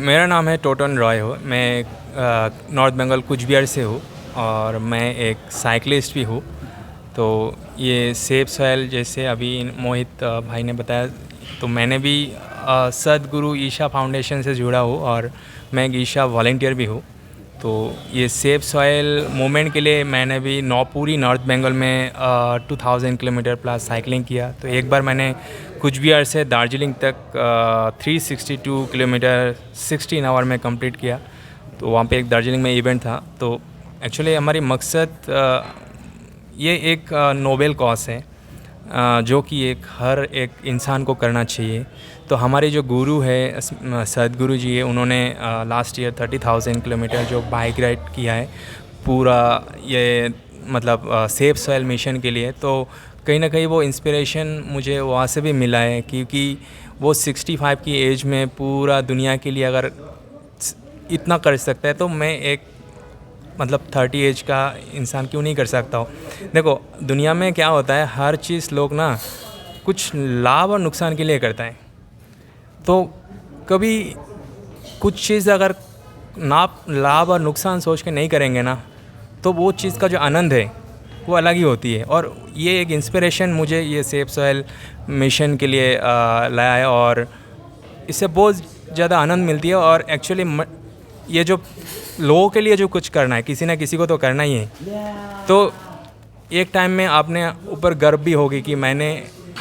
मेरा नाम है टोटन रॉय हो। मैं नॉर्थ बंगाल कुछ बिहार से हूँ और मैं एक साइकिलिस्ट भी हूँ। तो ये सेफ सॉइल जैसे अभी मोहित भाई ने बताया, तो मैंने भी सदगुरु ईशा फाउंडेशन से जुड़ा हूँ और मैं एक ईशा वॉलंटियर भी हूँ। तो ये सेफ सॉइल मूवमेंट के लिए मैंने भी पूरी नॉर्थ बंगाल में 2000 किलोमीटर प्लस साइकिलिंग किया। तो एक बार मैंने कुछ बिहार से दार्जिलिंग तक 362 किलोमीटर 16 आवर में कंप्लीट किया। तो वहाँ पे एक दार्जिलिंग में इवेंट था। तो एक्चुअली हमारी मकसद ये एक नोबेल कॉज है, जो कि एक हर एक इंसान को करना चाहिए। तो हमारे जो गुरु है सदगुरु जी है, उन्होंने लास्ट ईयर 30,000 किलोमीटर जो बाइक राइड किया है पूरा, ये मतलब सेफ सॉइल मिशन के लिए। तो कहीं ना कहीं वो इंस्पिरेशन मुझे वहाँ से भी मिला है, क्योंकि वो 65 की एज में पूरा दुनिया के लिए अगर इतना कर सकता है, तो मैं एक मतलब 30 एज का इंसान क्यों नहीं कर सकता हो। देखो दुनिया में क्या होता है, हर चीज़ लोग ना कुछ लाभ और नुकसान के लिए करता है। तो कभी कुछ चीज़ अगर लाभ और नुकसान सोच के नहीं करेंगे ना, तो वो चीज़ का जो आनंद है वो अलग ही होती है। और ये एक इंस्पिरेशन मुझे ये सेफ सॉइल मिशन के लिए लाया है, और इससे बहुत ज़्यादा आनंद मिलती है। और एक्चुअली ये जो लोगों के लिए जो कुछ करना है, किसी ना किसी को तो करना ही है। तो एक टाइम में आपने ऊपर गर्व भी होगी कि मैंने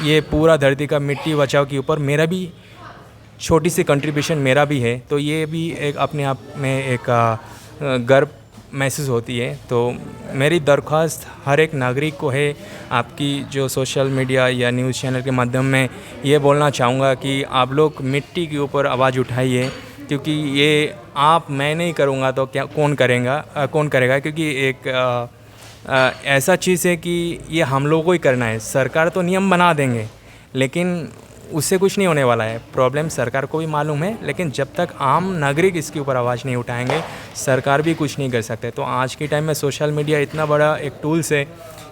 ये पूरा धरती का मिट्टी बचाओ के ऊपर मेरा भी छोटी सी कंट्रीब्यूशन मेरा भी है। तो ये भी एक अपने आप में एक गर्व महसूस होती है। तो मेरी दरख्वास्त हर एक नागरिक को है, आपकी जो सोशल मीडिया या न्यूज़ चैनल के माध्यम में ये बोलना चाहूँगा कि आप लोग मिट्टी के ऊपर आवाज़ उठाइए, क्योंकि ये आप मैं नहीं करूँगा तो क्या कौन करेगा। क्योंकि एक ऐसा चीज़ है कि ये हम लोगों को ही करना है। सरकार तो नियम बना देंगे, लेकिन उससे कुछ नहीं होने वाला है। प्रॉब्लम सरकार को भी मालूम है, लेकिन जब तक आम नागरिक इसके ऊपर आवाज़ नहीं उठाएंगे, सरकार भी कुछ नहीं कर सकते। तो आज के टाइम में सोशल मीडिया इतना बड़ा एक टूल्स है,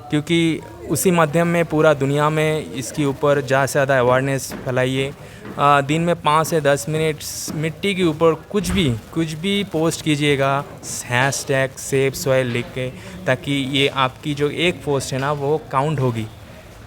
क्योंकि उसी माध्यम में पूरा दुनिया में इसके ऊपर ज़्यादा से ज़्यादा अवेयरनेस फैलाइए। दिन में 5 से 10 मिनट मिट्टी के ऊपर कुछ भी पोस्ट कीजिएगा, हैशटैग सेफ सॉइल लिख के, ताकि ये आपकी जो एक पोस्ट है ना वो काउंट होगी।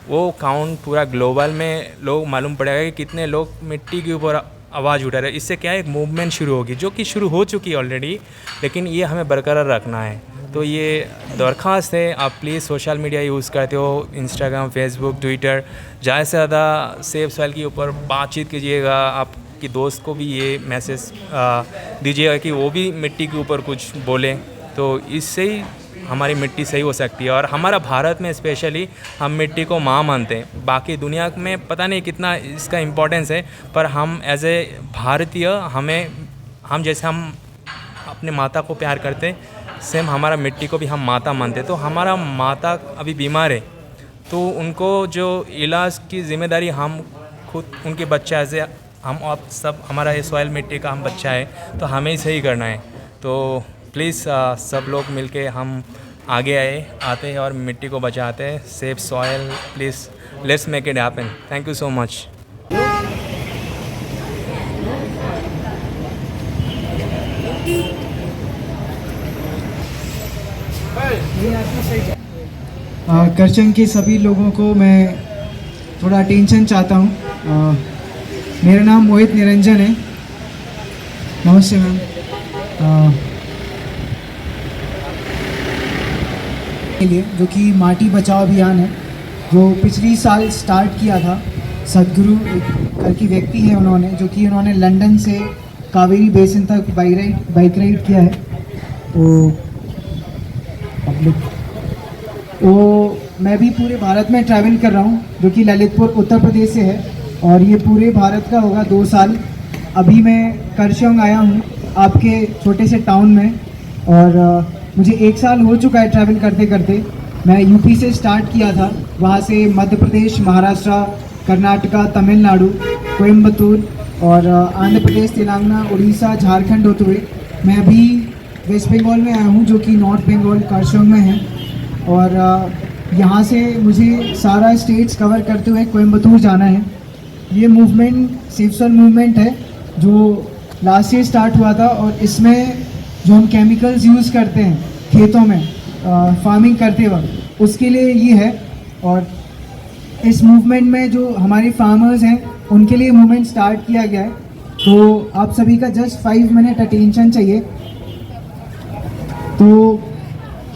वो काउंट पूरा ग्लोबल में लोग मालूम पड़ेगा कि कितने लोग मिट्टी के ऊपर आवाज़ उठा रहे हैं। इससे क्या है, एक मूवमेंट शुरू होगी, जो कि शुरू हो चुकी है ऑलरेडी, लेकिन ये हमें बरकरार रखना है। तो ये दरख्वास्त है, आप प्लीज़ सोशल मीडिया यूज़ करते हो, इंस्टाग्राम, फेसबुक, ट्विटर, ज़्यादा से ज़्यादा सेफ सॉइल के ऊपर बातचीत कीजिएगा। आपकी दोस्त को भी ये मैसेज दीजिएगा कि वो भी मिट्टी के ऊपर कुछ बोले। तो इससे ही हमारी मिट्टी सही हो सकती है। और हमारा भारत में स्पेशली हम मिट्टी को माँ मानते हैं। बाकी दुनिया में पता नहीं कितना इसका इम्पोर्टेंस है, पर हम एज ए भारतीय हम जैसे हम अपने माता को प्यार करते, सेम हमारा मिट्टी को भी हम माता मानते। तो हमारा माता अभी बीमार है, तो उनको जो इलाज की जिम्मेदारी हम खुद उनके बच्चा ऐसे हम आप सब, हमारा ये सॉइल मिट्टी का हम बच्चा है, तो हमें ही सही करना है। तो प्लीज़ सब लोग मिलके हम आगे आते हैं और मिट्टी को बचाते हैं। Safe soil, please let's make it happen. Thank you so much. Karchang के सभी लोगों को मैं थोड़ा अटेंशन चाहता हूँ। मेरा नाम मोहित निरंजन है। नमस्ते मैम। के लिए जो कि माटी बचाओ अभियान है, जो पिछली साल स्टार्ट किया था, सदगुरु करके व्यक्ति हैं उन्होंने, जो कि उन्होंने लंदन से कावेरी बेसिन तक बाइक राइड किया है। वो मैं भी पूरे भारत में ट्रैवल कर रहा हूँ, जो कि ललितपुर उत्तर प्रदेश से है, और ये पूरे भारत का होगा 2 साल। अभी मैं करचंग आया हूँ आपके छोटे से टाउन में, और मुझे 1 साल हो चुका है ट्रैवल करते करते। मैं यूपी से स्टार्ट किया था, वहाँ से मध्य प्रदेश, महाराष्ट्र, कर्नाटका, तमिलनाडु, कोयम्बतूर और आंध्र प्रदेश, तेलंगाना, उड़ीसा, झारखंड होते हुए मैं अभी वेस्ट बंगाल में आया हूँ, जो कि नॉर्थ बंगाल करचंग में है। और यहाँ से मुझे सारा स्टेट्स कवर करते हुए कोयम्बतूर जाना है। ये मूवमेंट सेफ सॉइल मूवमेंट है, जो लास्ट ईयर स्टार्ट हुआ था और इसमें जो हम केमिकल्स यूज़ करते हैं खेतों में फार्मिंग करते वक्त, उसके लिए ये है। और इस मूवमेंट में जो हमारे फार्मर्स हैं उनके लिए मूवमेंट स्टार्ट किया गया है। तो आप सभी का जस्ट 5 मिनट अटेंशन चाहिए। तो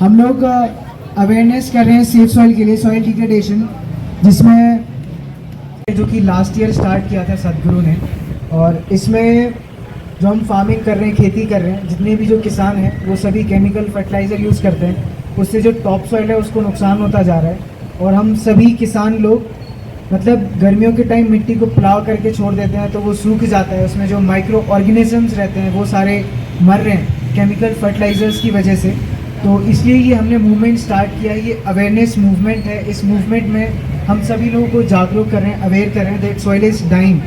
हम लोग अवेयरनेस कर रहे हैं सेफ सॉइल के लिए, सॉइल डिग्रेडेशन, जिसमें जो कि लास्ट ईयर स्टार्ट किया था सदगुरु ने। और इसमें जो हम फार्मिंग कर रहे हैं, खेती कर रहे हैं, जितने भी जो किसान हैं वो सभी केमिकल फर्टिलाइज़र यूज़ करते हैं। उससे जो टॉप सॉइल है उसको नुकसान होता जा रहा है। और हम सभी किसान लोग मतलब गर्मियों के टाइम मिट्टी को प्लाव करके छोड़ देते हैं तो वो सूख जाता है, उसमें जो माइक्रो ऑर्गेनिजम्स रहते हैं वो सारे मर रहे हैं केमिकल फर्टिलाइज़र्स की वजह से। तो इसलिए ये हमने मूवमेंट स्टार्ट किया है, ये अवेयरनेस मूवमेंट है। इस मूवमेंट में हम सभी लोगों को जागरूक कर रहे हैं, अवेयर कर रहे हैं that soil is dying.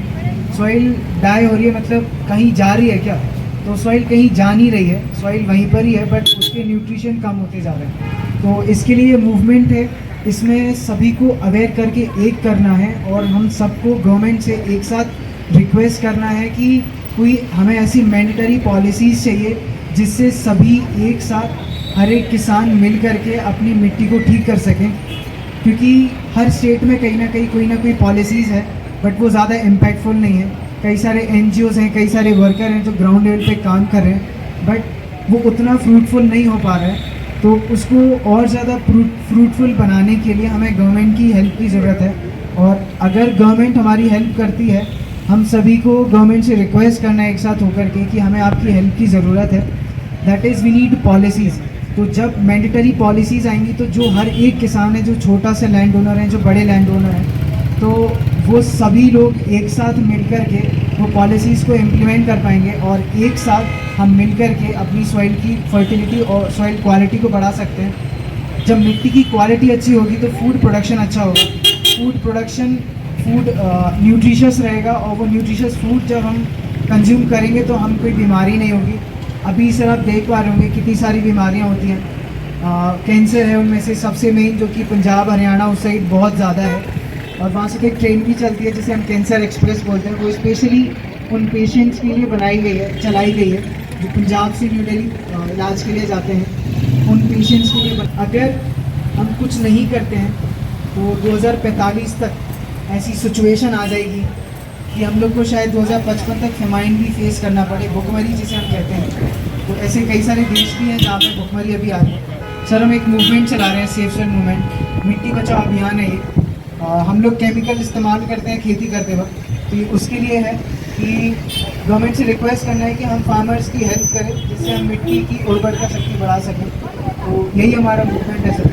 Soil die हो रही है, मतलब कहीं जा रही है क्या? तो सॉइल कहीं जा नहीं रही है, सॉइल वहीं पर ही है, बट उसके न्यूट्रिशन कम होते जा रहे हैं। तो इसके लिए ये मूवमेंट है, इसमें सभी को अवेयर करके एक करना है। और हम सबको गवर्नमेंट से एक साथ रिक्वेस्ट करना है कि कोई हमें ऐसी मैंडेटरी पॉलिसीज़ चाहिए जिससे सभी एक साथ, हर एक किसान मिल करके अपनी मिट्टी को ठीक कर सकें। क्योंकि हर स्टेट में कहीं ना कोई पॉलिसीज़ है, बट वो ज़्यादा इम्पैक्टफुल नहीं है। कई सारे NGOs हैं, कई सारे वर्कर हैं जो ग्राउंड लेवल पे काम कर रहे हैं, बट वो उतना फ्रूटफुल नहीं हो पा रहा है। तो उसको और ज़्यादा फ्रूटफुल बनाने के लिए हमें गवर्नमेंट की हेल्प की ज़रूरत है। और अगर गवर्नमेंट हमारी हेल्प करती है, हम सभी को गवर्नमेंट से रिक्वेस्ट करना है एक साथ होकर के कि हमें आपकी हेल्प की ज़रूरत है। That is we need policies. तो जब मैंडेटरी पॉलिसीज़ आएंगी तो जो हर एक किसान है, जो छोटा सा लैंड ओनर है, जो बड़े लैंड ओनर हैं, तो वो सभी लोग एक साथ मिलकर के वो पॉलिसीज़ को इम्प्लीमेंट कर पाएंगे। और एक साथ हम मिलकर के अपनी सॉइल की फर्टिलिटी और सॉइल क्वालिटी को बढ़ा सकते हैं। जब मिट्टी की क्वालिटी अच्छी होगी तो फूड प्रोडक्शन अच्छा होगा। फूड न्यूट्रिशियस रहेगा, और वो न्यूट्रिशियस फूड जब हम कंज्यूम करेंगे तो हम कोई बीमारी नहीं होगी। अभी सर आप देख पा रहे होंगे कितनी सारी बीमारियां होती हैं। कैंसर है उनमें से सबसे मेन, जो कि पंजाब हरियाणा उस साइड बहुत ज़्यादा है। और वहाँ से एक ट्रेन भी चलती है जिसे हम कैंसर एक्सप्रेस बोलते हैं, वो स्पेशली उन पेशेंट्स के लिए बनाई गई है, चलाई गई है, जो पंजाब से न्यू दिल्ली इलाज के लिए जाते हैं। उन पेशेंट्स के लिए अगर हम कुछ नहीं करते हैं तो 2045 तक ऐसी सिचुएशन आ जाएगी कि हम लोग को शायद 2055 तक फेमाइन भी फेस करना पड़े, भुखमरी जिसे हम कहते हैं। तो ऐसे कई सारे देश भी हैं जहाँ पर भुखमरी अभी आ रही है। सर हम एक मूवमेंट चला रहे हैं, सेफ सॉइल मूवमेंट, मिट्टी बचाओ अभियान है ये। हम लोग केमिकल इस्तेमाल करते हैं खेती करते वक्त, तो ये उसके लिए है कि गवर्नमेंट से रिक्वेस्ट करना है कि हम फार्मर्स की हेल्प करें जिससे हम मिट्टी की उर्वरता शक्ति बढ़ा सकें। तो यही हमारा मूवमेंट है सर।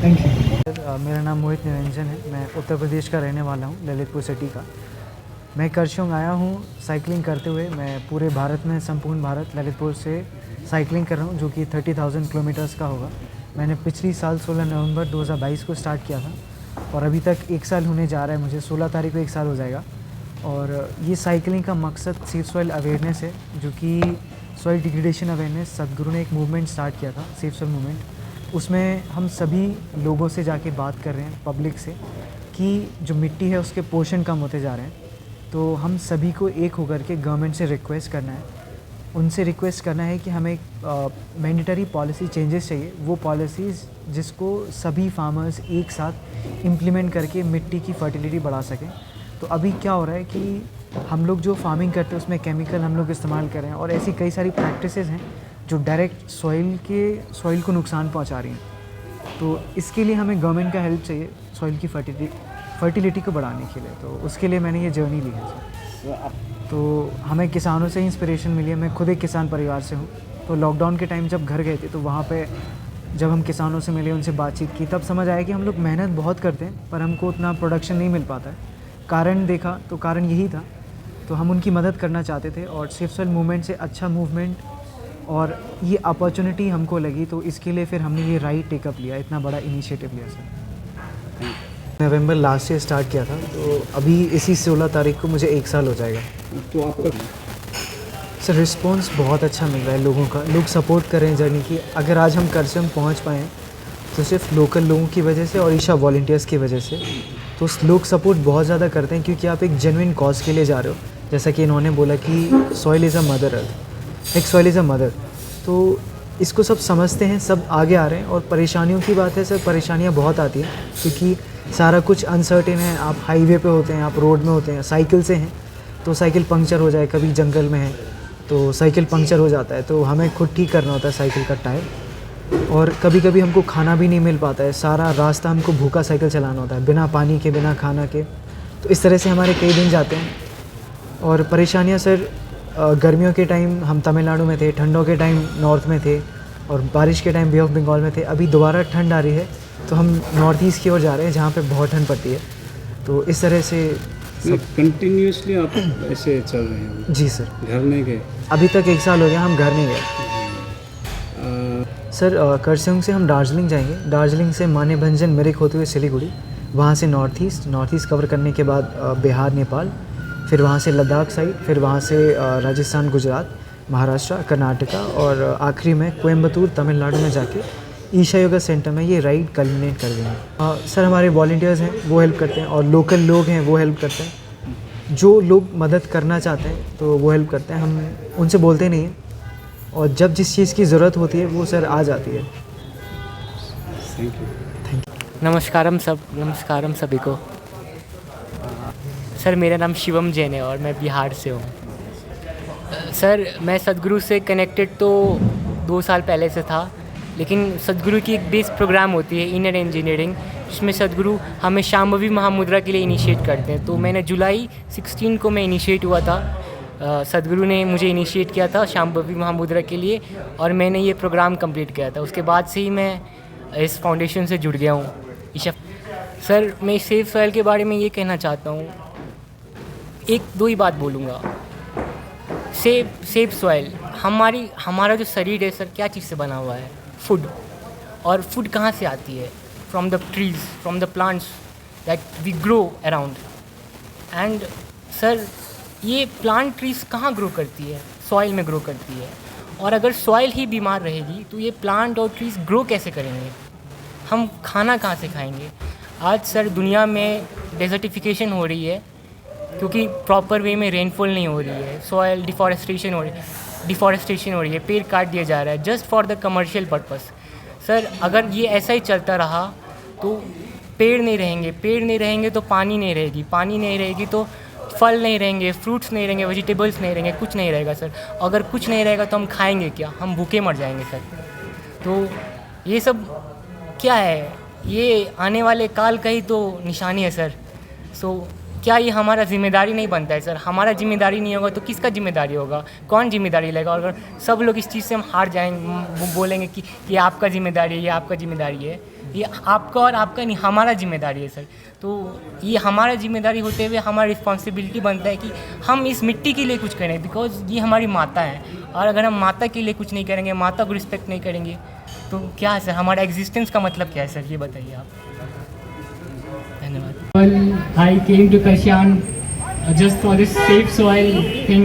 Thank you. मेरा नाम मोहित निरंजन है, मैं उत्तर प्रदेश का रहने वाला हूँ, ललितपुर सिटी का। मैं करशोंग आया हूँ साइकिलिंग करते हुए। मैं पूरे भारत में, संपूर्ण भारत, ललितपुर से साइकिलिंग कर रहा हूँ, जो कि 30,000 किलोमीटर्स का होगा। मैंने पिछली साल 16 नवंबर 2022 को स्टार्ट किया था और अभी तक 1 साल होने जा रहा है मुझे। 16 तारीख को 1 साल हो जाएगा। और ये साइकिलिंग का मकसद सेफ सॉइल अवेयरनेस है, जो कि सॉइल डिग्रेडेशन अवेयरनेस। सदगुरु ने एक मूवमेंट स्टार्ट किया था, सेफ सॉइल मूवमेंट। उसमें हम सभी लोगों से जाके बात कर रहे हैं, पब्लिक से, कि जो मिट्टी है उसके पोर्शन कम होते जा रहे हैं। तो हम सभी को एक होकर के गवर्नमेंट से रिक्वेस्ट करना है, उनसे रिक्वेस्ट करना है कि हमें मैंडेटरी पॉलिसी चेंजेस चाहिए। वो पॉलिसीज़ जिसको सभी फार्मर्स एक साथ इम्प्लीमेंट करके मिट्टी की फर्टिलिटी बढ़ा सकें। तो अभी क्या हो रहा है कि हम लोग जो फार्मिंग करते हैं उसमें केमिकल हम लोग इस्तेमाल कर रहे हैं, और ऐसी कई सारी प्रैक्टिसेस हैं जो डायरेक्ट सॉइल को नुकसान पहुंचा रही हैं। तो इसके लिए हमें गवर्नमेंट का हेल्प चाहिए सॉइल की फर्टिलिटी को बढ़ाने के लिए। तो उसके लिए मैंने ये जर्नी ली है। तो हमें किसानों से इंस्पिरेशन मिली है। मैं खुद एक किसान परिवार से हूँ। तो लॉकडाउन के टाइम जब घर गए थे तो वहाँ पे जब हम किसानों से मिले, उनसे बातचीत की, तब समझ आया कि हम लोग मेहनत बहुत करते हैं पर हमको उतना प्रोडक्शन नहीं मिल पाता है। कारण देखा तो कारण यही था। तो हम उनकी मदद करना चाहते थे, और सेफ सॉइल मूवमेंट से अच्छा मूवमेंट और ये अपॉर्चुनिटी हमको लगी, तो इसके लिए फिर हमने ये राइट टेकअप लिया, इतना बड़ा इनिशिएटिव लिया सर। नवंबर लास्ट ईयर स्टार्ट किया था, तो अभी इसी 16 तारीख को मुझे 1 साल हो जाएगा। तो आपका सर रिस्पॉन्स बहुत अच्छा मिल रहा है लोगों का। लोग सपोर्ट कर रहे हैं जर्नी की। अगर आज हम करसम पहुंच पाए हैं तो सिर्फ लोकल लोगों की वजह से और ईशा वॉलंटियर्स की वजह से। तो लोग सपोर्ट बहुत ज़्यादा करते हैं क्योंकि आप एक जेन्युइन कॉज के लिए जा रहे हो। जैसा कि इन्होंने बोला कि soil is a mother earth, एक सॉइल इज़ अ मदर, तो इसको सब समझते हैं, सब आगे आ रहे हैं। और परेशानियों की बात है सर, परेशानियाँ बहुत आती हैं क्योंकि सारा कुछ अनसर्टेन है। आप हाईवे पे होते हैं, आप रोड में होते हैं, साइकिल से हैं तो साइकिल पंक्चर हो जाए, कभी जंगल में है तो साइकिल पंक्चर हो जाता है, तो हमें खुद ठीक करना होता है साइकिल का टायर। और कभी कभी हमको खाना भी नहीं मिल पाता है, सारा रास्ता हमको भूखा साइकिल चलाना होता है, बिना पानी के, बिना खाना के। तो इस तरह से हमारे कई दिन जाते हैं। और परेशानियाँ सर, गर्मियों के टाइम हम तमिलनाडु में थे, ठंडों के टाइम नॉर्थ में थे, और बारिश के टाइम बे ऑफ बंगाल में थे। अभी दोबारा ठंड आ रही है तो हम नॉर्थ ईस्ट की ओर जा रहे हैं जहाँ पे बहुत ठंड पड़ती है। तो इस तरह से कंटिन्यूसली आप ऐसे चल रहे हैं? जी सर। घर नहीं गए? अभी तक 1 साल हो गया हम घर नहीं गए सर। करसोग से हम दार्जिलिंग जाएंगे, दार्जिलिंग से मानेभंजन मिरिक होते हुए सिलीगुड़ी, वहाँ से नॉर्थ ईस्ट कवर करने के बाद बिहार, नेपाल, फिर वहाँ से लद्दाख साइड, फिर वहाँ से राजस्थान, गुजरात, महाराष्ट्र, कर्नाटका, और आखिरी में कोयम्बतूर, तमिलनाडु में जाके ईशा योगा सेंटर में ये राइड कल्मिनेट कर देंगे। सर हमारे वॉल्टियर्स हैं वो हेल्प करते हैं, और लोकल लोग हैं वो हेल्प करते हैं। जो लोग मदद करना चाहते हैं तो वो हेल्प करते हैं, हम उनसे बोलते नहीं हैं, और जब जिस चीज़ की ज़रूरत होती है वो सर आ जाती है। Thank you. नमस्कारम सभी को। सर मेरा नाम शिवम जैन है और मैं बिहार से हूँ। सर मैं सदगुरु से कनेक्टेड तो 2 साल पहले से था, लेकिन सदगुरु की एक बेस प्रोग्राम होती है इनर इंजीनियरिंग, जिसमें सदगुरु हमें शांभवी महामुद्रा के लिए इनिशिएट करते हैं। तो मैंने जुलाई 16 को मैं इनिशिएट हुआ था, सदगुरु ने मुझे इनिशिएट किया था शांभवी महामुद्रा के लिए, और मैंने ये प्रोग्राम कंप्लीट किया था। उसके बाद से ही मैं इस फाउंडेशन से जुड़ गया हूँ। सर मैं सेफ सॉइल के बारे में ये कहना चाहता हूँ, 1-2 ही बात बोलूँगा। सेफ सॉइल, हमारा जो शरीर है सर क्या चीज़ से बना हुआ है? फूड। और फूड कहाँ से आती है? From the trees, from the plants that we grow around. And sir ये प्लांट ट्रीज कहाँ ग्रो करती है? सॉइल में ग्रो करती है। और अगर सॉइल ही बीमार रहेगी तो ये प्लांट और ट्रीज ग्रो कैसे करेंगे? हम खाना कहाँ से खाएंगे? आज सर दुनिया में डेजर्टिफिकेशन हो रही है क्योंकि प्रॉपर वे में रेनफॉल नहीं हो रही है, सॉइल डिफॉरेस्टेशन हो रही है, पेड़ काट दिया जा रहा है just for the commercial purpose. Sir अगर ये ऐसा ही चलता रहा तो पेड़ नहीं रहेंगे तो पानी नहीं रहेगी तो फल नहीं रहेंगे, फ्रूट्स नहीं रहेंगे, वेजिटेबल्स नहीं रहेंगे, कुछ नहीं रहेगा सर। अगर कुछ नहीं रहेगा तो हम खाएंगे क्या? हम भूखे मर जाएंगे सर। तो ये सब क्या है? ये आने वाले काल का ही तो निशानी है सर। क्या ये हमारा जिम्मेदारी नहीं बनता है सर? हमारा जिम्मेदारी नहीं होगा तो किसका जिम्मेदारी होगा? कौन जिम्मेदारी लेगा? और अगर सब लोग इस चीज़ से हम हार जाएंगे, बोलेंगे कि ये आपका जिम्मेदारी है, ये आपका जिम्मेदारी है, ये आपका और आपका नहीं, हमारा जिम्मेदारी है सर। तो ये हमारा जिम्मेदारी होते हुए हमारा रिस्पॉन्सिबिलिटी बनता है कि हम इस मिट्टी के लिए कुछ करें, बिकॉज ये हमारी माता है। और अगर हम माता के लिए कुछ नहीं करेंगे, माता को रिस्पेक्ट नहीं करेंगे, तो क्या है सर? हमारा एग्जिस्टेंस का मतलब क्या है सर? ये बताइए आप। धन्यवाद। I came to Kashan just for this safe soil thing.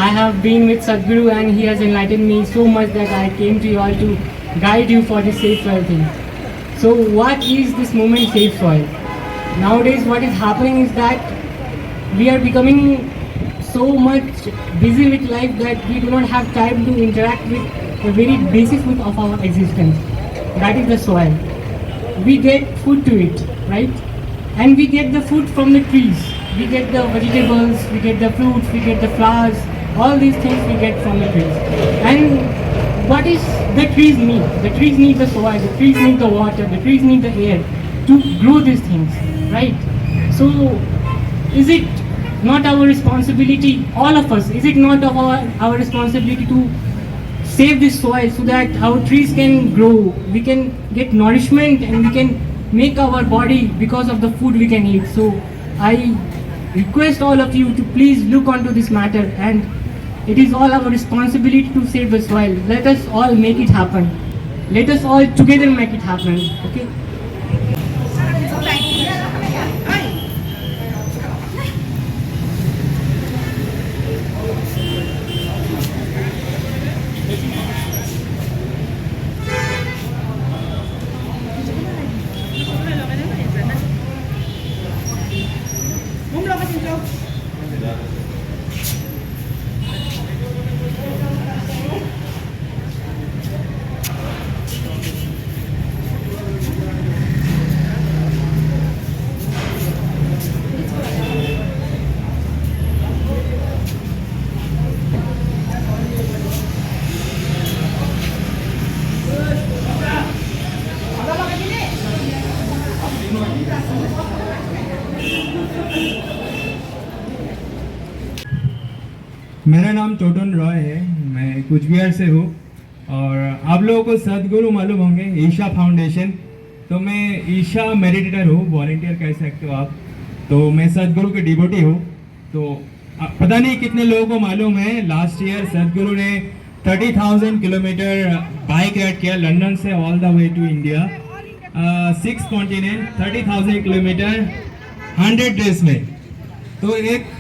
I have been with Sadhguru and he has enlightened me so much that I came to you all to guide you for this safe soil thing. So what is this movement safe soil? Nowadays what is happening is that we are becoming so much busy with life that we do not have time to interact with the very basic of our existence. That is the soil. We get food to eat, right? And we get the food from the trees. We get the vegetables, we get the fruits, we get the flowers, all these things we get from the trees. And what is the trees need? The trees need the soil, the trees need the water, the trees need the air to grow these things, right? So is it not our responsibility, all of us, is it not our responsibility to save this soil so that our trees can grow, we can get nourishment and we can make our body because of the food we can eat? So I request all of you to please look onto this matter, and it is all our responsibility to save the soil. Let us all make it happen. Let us all together make it happen. Okay? मेरा नाम टोटन रॉय है, मैं कुछ बिहार से हूँ और आप लोगों को सदगुरु मालूम होंगे, ईशा फाउंडेशन। तो मैं ईशा मेडिटेटर हूँ, वॉलेंटियर कह सकते हो आप। तो मैं सदगुरु की डिवोटी हूँ। तो पता नहीं कितने लोगों को मालूम है, लास्ट ईयर सदगुरु ने 30,000 किलोमीटर बाइक राइड किया लंदन से all the way to India, 6 continent, 30,000 kilometre 100 days में। तो एक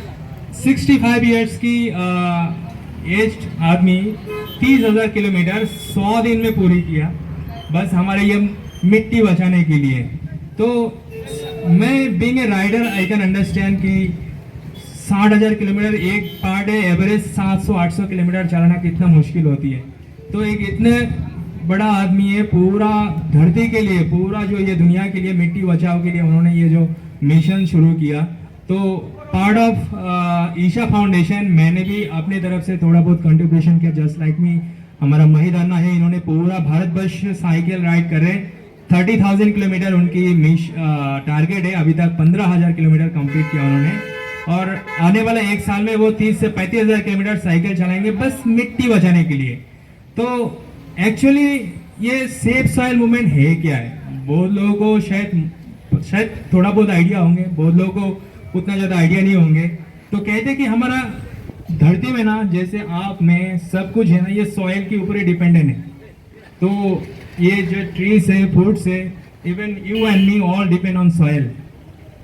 65 इयर्स की एज आदमी 30,000 किलोमीटर 100 दिन में पूरी किया, बस हमारे ये मिट्टी बचाने के लिए। तो मैं being a rider I can understand कि 60,000 किलोमीटर एक पर डे एवरेज 700-800 किलोमीटर चलाना कितना मुश्किल होती है। तो एक इतने बड़ा आदमी है, पूरा धरती के लिए, पूरा जो ये दुनिया के लिए मिट्टी बचाओ के लिए उन्होंने ये जो मिशन शुरू किया। तो पार्ट ऑफ ईशा फाउंडेशन मैंने भी अपनी तरफ से थोड़ा बहुत कंट्रीब्यूशन किया, जस्ट लाइक मी। हमारा महिद अन्ना है, इन्होंने पूरा भारतवर्ष साइकिल राइड कर रहे हैं, 30,000 किलोमीटर उनकी टारगेट है। अभी तक 15,000 किलोमीटर कंप्लीट किया उन्होंने और आने वाला एक साल में वो 30 से 35,000 किलोमीटर साइकिल चलाएंगे, बस मिट्टी बचाने के लिए। तो एक्चुअली ये सेफ सॉइल मूवमेंट है क्या है, बहुत लोगों को शायद थोड़ा बहुत आइडिया होंगे, बहुत लोगों को उतना ज़्यादा आइडिया नहीं होंगे। तो कहते कि हमारा धरती में ना, जैसे आप में सब कुछ है ना, ये सॉइल के ऊपर ही डिपेंडेंट है। तो ये जो ट्रीज है, फ्रूट्स है, even you and me all depend on soil.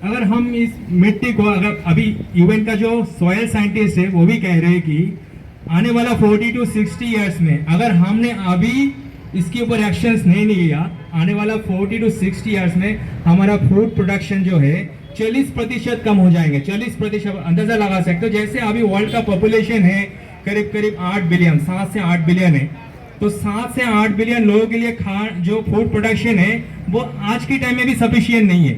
अगर हम इस मिट्टी को, अगर अभी यूएन का जो सॉइल साइंटिस्ट है वो भी कह रहे हैं कि आने वाला 40 to 60 ईयर्स में अगर हमने अभी इसके ऊपर एक्शंस नहीं लिया, आने वाला 40 to 60 ईयर्स में हमारा फूड प्रोडक्शन जो है 40% कम हो जाएंगे। 40% अंदाजा लगा सकते हो। जैसे अभी वर्ल्ड का पॉपुलेशन है करीब करीब 8 बिलियन, 7 से 8 बिलियन है। तो 7 से 8 बिलियन लोगों के लिए जो फूड प्रोडक्शन है वो आज के टाइम में भी सफिशिएंट नहीं है।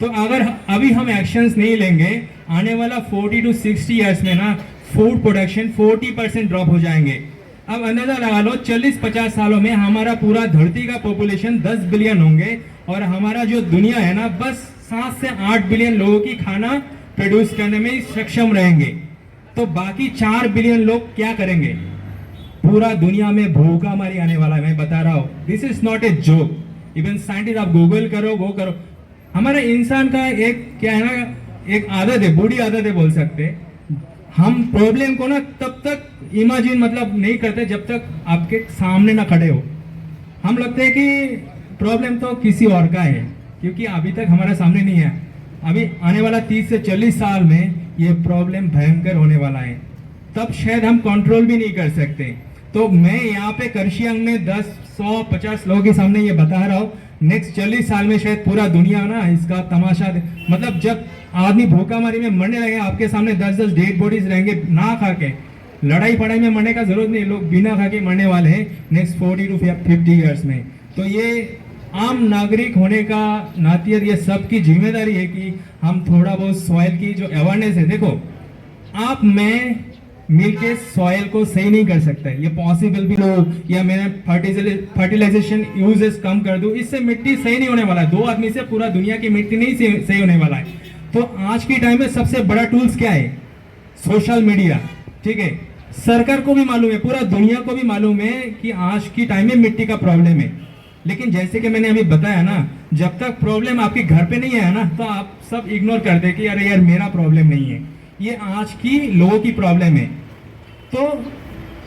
तो अगर अभी हम एक्शंस नहीं लेंगे, आने वाला 40 to 60 ईयर्स में ना फूड प्रोडक्शन 40% ड्रॉप हो जाएंगे। अब अंदाजा लगा लो 40-50 सालों में हमारा पूरा धरती का पॉपुलेशन 10 बिलियन होंगे और हमारा जो दुनिया है ना, बस 7 से 8 बिलियन लोगों की खाना प्रोड्यूस करने में सक्षम रहेंगे। तो बाकी 4 बिलियन लोग क्या करेंगे? पूरा दुनिया में भूखमरी आने वाला है, मैं बता रहा हूँ। This is not a joke. Even scientist आप गूगल करो, वो करो। हमारा इंसान का एक क्या है ना, एक आदत है, बुरी आदत है बोल सकते। हम प्रॉब्लम को ना तब तक इमेजिन मतलब नहीं करते जब तक आपके सामने ना खड़े हो। हम लगते हैं कि प्रॉब्लम तो किसी और का है, क्योंकि अभी तक हमारा सामने नहीं है। अभी आने वाला 30 से 40 साल में ये प्रॉब्लम भयंकर होने वाला है, तब शायद हम कंट्रोल भी नहीं कर सकते। तो मैं यहाँ पे कर्शियंग में 10, 100, 50 लोगों के सामने ये बता रहा हूँ, नेक्स्ट 40 साल में शायद पूरा दुनिया ना इसका तमाशा मतलब जब आदमी भूखमरी में मरने लगे, आपके सामने 10-10 डेड बॉडीज रहेंगे ना खा के। लड़ाई पड़ाई में मरने का जरूरत नहीं, लोग बिना खा के मरने वाले हैं नेक्स्ट 40 to 50 ईयर्स में। तो ये आम नागरिक होने का नाते ये सबकी जिम्मेदारी है कि हम थोड़ा बहुत सॉइल की जो अवेयरनेस है, देखो आप मैं मिलके सॉइल को सही नहीं कर सकते, ये पॉसिबल भी लो या मैं फर्टिलाइजेशन यूजेस कम कर दूं, इससे मिट्टी सही नहीं होने वाला है। 2 आदमी से पूरा दुनिया की मिट्टी नहीं सही होने वाला है। तो आज की टाइम में सबसे बड़ा टूल्स क्या है? Social media. ठीक है, सरकार को भी मालूम है, पूरा दुनिया को भी मालूम है कि आज की टाइम में मिट्टी का प्रॉब्लम है। लेकिन जैसे कि मैंने अभी बताया ना, जब तक प्रॉब्लम आपके घर पे नहीं आया ना, तो आप सब इग्नोर करते कि अरे यार मेरा प्रॉब्लम नहीं है, ये आज की लोगों की प्रॉब्लम है। तो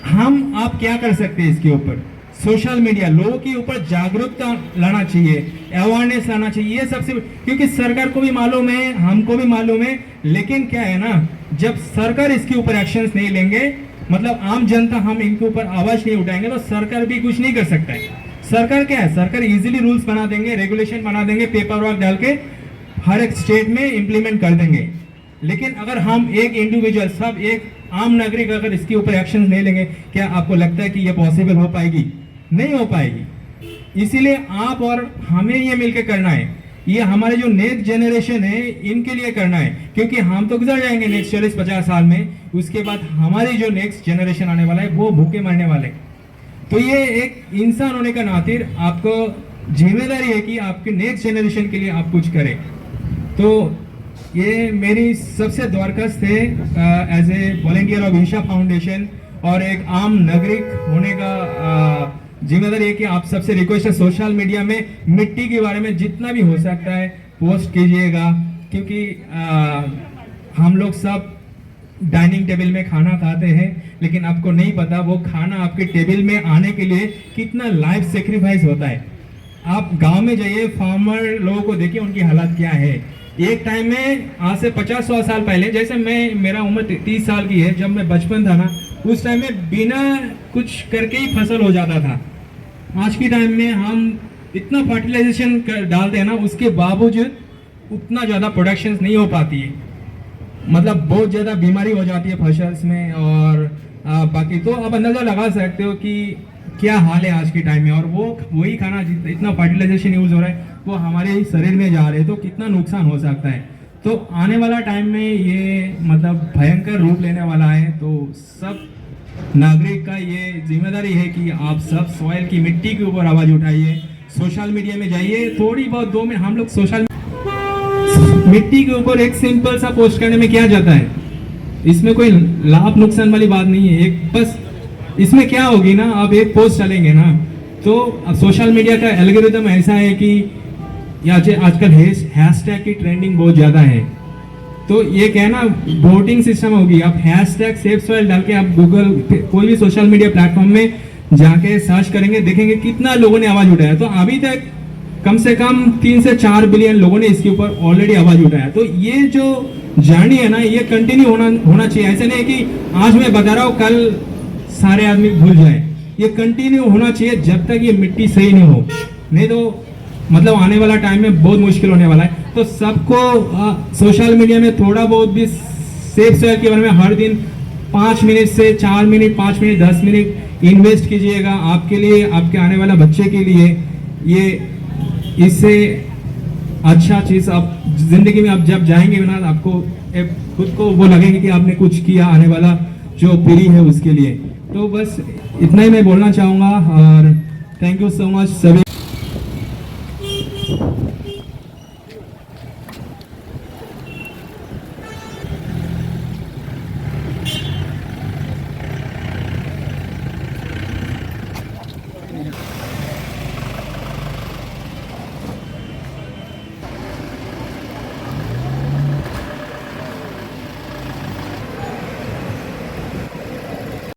हम आप क्या कर सकते हैं इसके ऊपर? सोशल मीडिया, लोगों के ऊपर जागरूकता लाना चाहिए, अवेयरनेस लाना चाहिए, ये सबसे, क्योंकि सरकार को भी मालूम है, हमको भी मालूम है। लेकिन क्या है ना, जब सरकार इसके ऊपर एक्शंस नहीं लेंगे, मतलब आम जनता हम इनके ऊपर आवाज नहीं उठाएंगे, तो सरकार भी कुछ नहीं कर सकता है। सरकार क्या है, सरकार इजीली रूल्स बना देंगे, रेगुलेशन बना देंगे, पेपर वर्क डाल के हर एक स्टेट में इंप्लीमेंट कर देंगे। लेकिन अगर हम एक इंडिविजुअल, सब एक आम नागरिक अगर इसके ऊपर एक्शन नहीं लेंगे, क्या आपको लगता है कि ये पॉसिबल हो पाएगी? नहीं हो पाएगी। इसीलिए आप और हमें ये मिलकर करना है, ये हमारे जो नेक्स्ट जनरेशन है इनके लिए करना है, क्योंकि हम तो गुजर जाएंगे नेक्स्ट 40-50 साल में, उसके बाद हमारी जो नेक्स्ट जनरेशन आने वाला है वो भूखे मरने वाले। तो ये एक इंसान होने का नाते आपको जिम्मेदारी है कि आपके नेक्स्ट जनरेशन के लिए आप कुछ करें। तो ये मेरी सबसे दरख्वास्त है as a volunteer of Isha foundation और एक आम नागरिक होने का जिम्मेदारी है कि आप सबसे रिक्वेस्ट है सोशल मीडिया में मिट्टी के बारे में जितना भी हो सकता है पोस्ट कीजिएगा, क्योंकि हम लोग सब डाइनिंग टेबल में खाना खाते हैं, लेकिन आपको नहीं पता वो खाना आपके टेबल में आने के लिए कितना लाइफ सेक्रीफाइस होता है। आप गांव में जाइए, फार्मर लोगों को देखिए उनकी हालत क्या है। एक टाइम में आज से 50-100 साल पहले, जैसे मेरा उम्र 30 साल की है, जब मैं बचपन था ना, उस टाइम में बिना कुछ करके ही फसल हो जाता था। आज के टाइम में हम इतना फर्टिलाइजेशन डालते हैं ना, उसके बावजूद उतना ज़्यादा प्रोडक्शन नहीं हो पाती है, मतलब बहुत ज़्यादा बीमारी हो जाती है फसल्स में। और बाकी तो आप अंदाज़ा लगा सकते हो कि क्या हाल है आज के टाइम में। और वही खाना इतना फर्टिलाइजेशन यूज़ हो रहा है वो हमारे शरीर में जा रहे हैं, तो कितना नुकसान हो सकता है। तो आने वाला टाइम में ये मतलब भयंकर रूप लेने वाला है। तो सब नागरिक का ये जिम्मेदारी है कि आप सब सॉइल की मिट्टी के ऊपर आवाज़ उठाइए, सोशल मीडिया में जाइए, थोड़ी बहुत 2 मिनट हम लोग सोशल मिट्टी के ऊपर एक सिंपल सा पोस्ट करने में क्या जाता है, इसमें कोई लाभ नुकसान वाली बात नहीं है। एक बस इसमें क्या होगी ना, आप एक पोस्ट डालेंगे ना, तो अब सोशल मीडिया का एल्गोरिथम ऐसा है कि आजकल हैशटैग की ट्रेंडिंग बहुत ज़्यादा है। तो ये क्या है ना, वोटिंग सिस्टम होगी, आप हैशटैग सेफ सॉइल डाल के आप गूगल कोई भी सोशल मीडिया प्लेटफॉर्म में जाके सर्च करेंगे, देखेंगे कितना लोगों ने आवाज़ उठाया। तो अभी तक कम से कम 3 से 4 बिलियन लोगों ने इसके ऊपर ऑलरेडी आवाज़ उठाया। तो ये जो जर्नी है ना, ये कंटिन्यू होना चाहिए। ऐसे नहीं कि आज मैं बता रहा हूँ कल सारे आदमी भूल जाए, ये कंटिन्यू होना चाहिए जब तक ये मिट्टी सही नहीं हो, नहीं तो मतलब आने वाला टाइम में बहुत मुश्किल होने वाला है। तो सबको सोशल मीडिया में थोड़ा बहुत भी सेफ सॉइल के बारे में हर दिन 5 मिनट से 4 मिनट 5 मिनट 10 मिनट इन्वेस्ट कीजिएगा, आपके लिए, आपके आने वाला बच्चे के लिए। ये इससे अच्छा चीज़ आप जिंदगी में आप जब जाएंगे ना, आपको खुद को वो लगेगा कि आपने कुछ किया आने वाला जो पीढ़ी है उसके लिए। तो बस इतना ही मैं बोलना चाहूँगा और थैंक यू सो मच सभी।